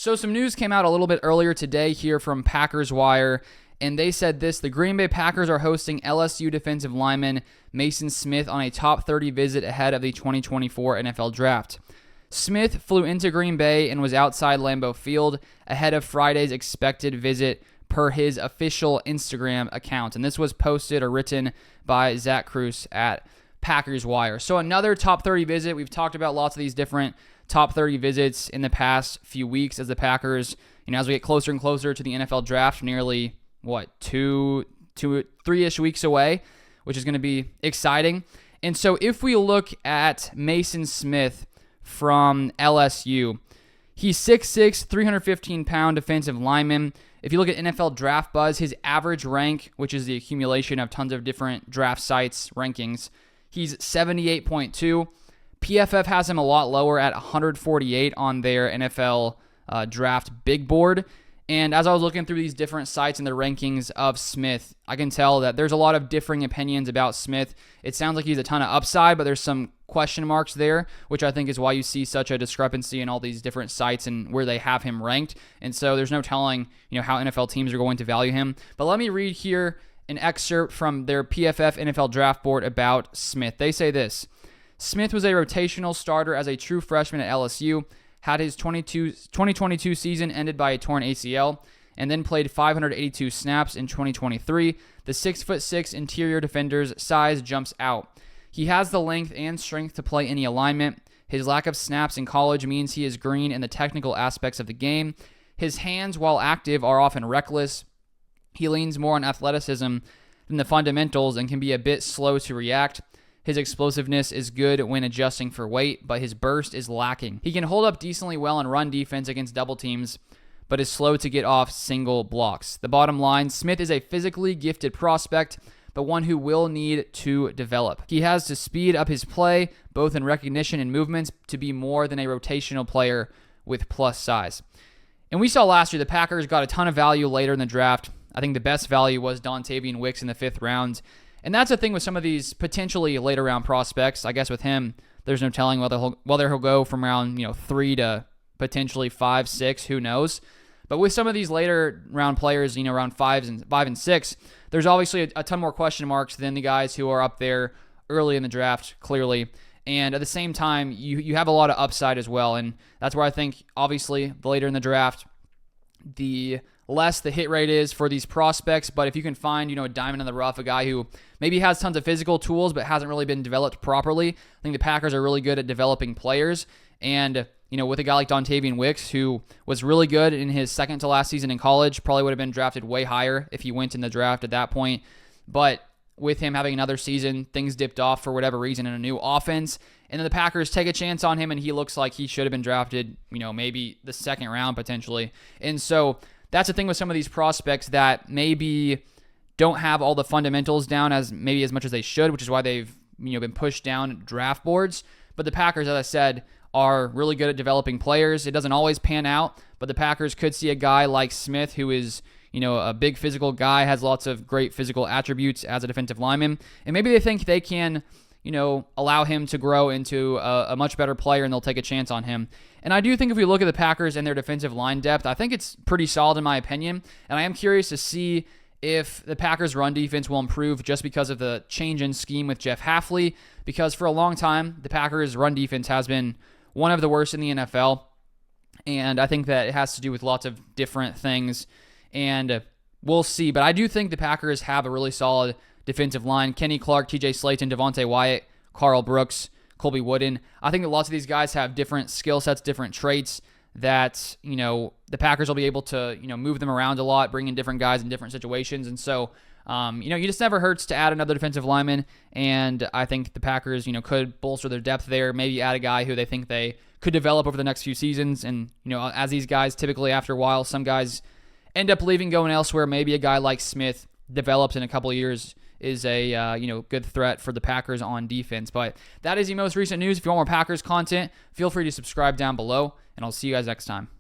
So some news came out a little bit earlier today here from Packers Wire, and they said this: the Green Bay Packers are hosting LSU defensive lineman Maason Smith on a top 30 visit ahead of the 2024 NFL Draft. Smith flew into Green Bay and was outside Lambeau Field ahead of Friday's expected visit per his official Instagram account. And this was posted or written by Zach Cruz at Packers Wire. So another top 30 visit. We've talked about lots of these different top 30 visits in the past few weeks as the Packers, as we get closer and closer to the NFL Draft, nearly, 3-ish weeks away, which is going to be exciting. And so if we look at Maason Smith from LSU, he's 6'6", 315-pound defensive lineman. If you look at NFL Draft Buzz, his average rank, which is the accumulation of tons of different draft sites' rankings, he's 78.2. PFF has him a lot lower at 148 on their NFL Draft Big Board. And as I was looking through these different sites and the rankings of Smith, I can tell that there's a lot of differing opinions about Smith. It sounds like he's a ton of upside, but there's some question marks there, which I think is why you see such a discrepancy in all these different sites and where they have him ranked. And so there's no telling, how NFL teams are going to value him. But let me read here an excerpt from their PFF NFL Draft Board about Smith. They say this: Smith was a rotational starter as a true freshman at LSU, had his 2022 season ended by a torn ACL, and then played 582 snaps in 2023. The 6'6" interior defender's size jumps out. He has the length and strength to play any alignment. His lack of snaps in college means he is green in the technical aspects of the game. His hands, while active, are often reckless. He leans more on athleticism than the fundamentals and can be a bit slow to react. His explosiveness is good when adjusting for weight, but his burst is lacking. He can hold up decently well in run defense against double teams, but is slow to get off single blocks. The bottom line: Smith is a physically gifted prospect, but one who will need to develop. He has to speed up his play, both in recognition and movements, to be more than a rotational player with plus size. And we saw last year the Packers got a ton of value later in the draft. I think the best value was Dontavian Wicks in the 5th round. And that's the thing with some of these potentially later round prospects. I guess with him, there's no telling whether he'll go from round 3 to potentially 5, 6. Who knows? But with some of these later round players, around 5 and 6, there's obviously a ton more question marks than the guys who are up there early in the draft, clearly. And at the same time, you have a lot of upside as well. And that's where I think, obviously, the later in the draft, the less the hit rate is for these prospects. But if you can find, a diamond in the rough, a guy who maybe has tons of physical tools but hasn't really been developed properly, I think the Packers are really good at developing players. And, with a guy like Dontavian Wicks, who was really good in his second to last season in college, probably would have been drafted way higher if he went in the draft at that point. But with him having another season, things dipped off for whatever reason in a new offense. And then the Packers take a chance on him, and he looks like he should have been drafted, maybe the 2nd round potentially. And so that's the thing with some of these prospects that maybe don't have all the fundamentals down as much as they should, which is why they've been pushed down draft boards. But the Packers, as I said, are really good at developing players. It doesn't always pan out, but the Packers could see a guy like Smith, who is a big physical guy, has lots of great physical attributes as a defensive lineman, and maybe they think they can allow him to grow into a much better player, and they'll take a chance on him. And I do think if we look at the Packers and their defensive line depth, I think it's pretty solid in my opinion, and I am curious to see if the Packers' run defense will improve just because of the change in scheme with Jeff Hafley, because for a long time, the Packers' run defense has been one of the worst in the NFL, and I think that it has to do with lots of different things, and we'll see. But I do think the Packers have a really solid defensive line. Kenny Clark, TJ Slayton, Devontae Wyatt, Carl Brooks, Colby Wooden. I think that lots of these guys have different skill sets, different traits that, the Packers will be able to, move them around a lot, bring in different guys in different situations. And so, you just never hurts to add another defensive lineman. And I think the Packers, could bolster their depth there, maybe add a guy who they think they could develop over the next few seasons. And, as these guys typically after a while, some guys end up leaving, going elsewhere. Maybe a guy like Smith develops in a couple of years, is a good threat for the Packers on defense. But that is the most recent news. If you want more Packers content, feel free to subscribe down below, and I'll see you guys next time.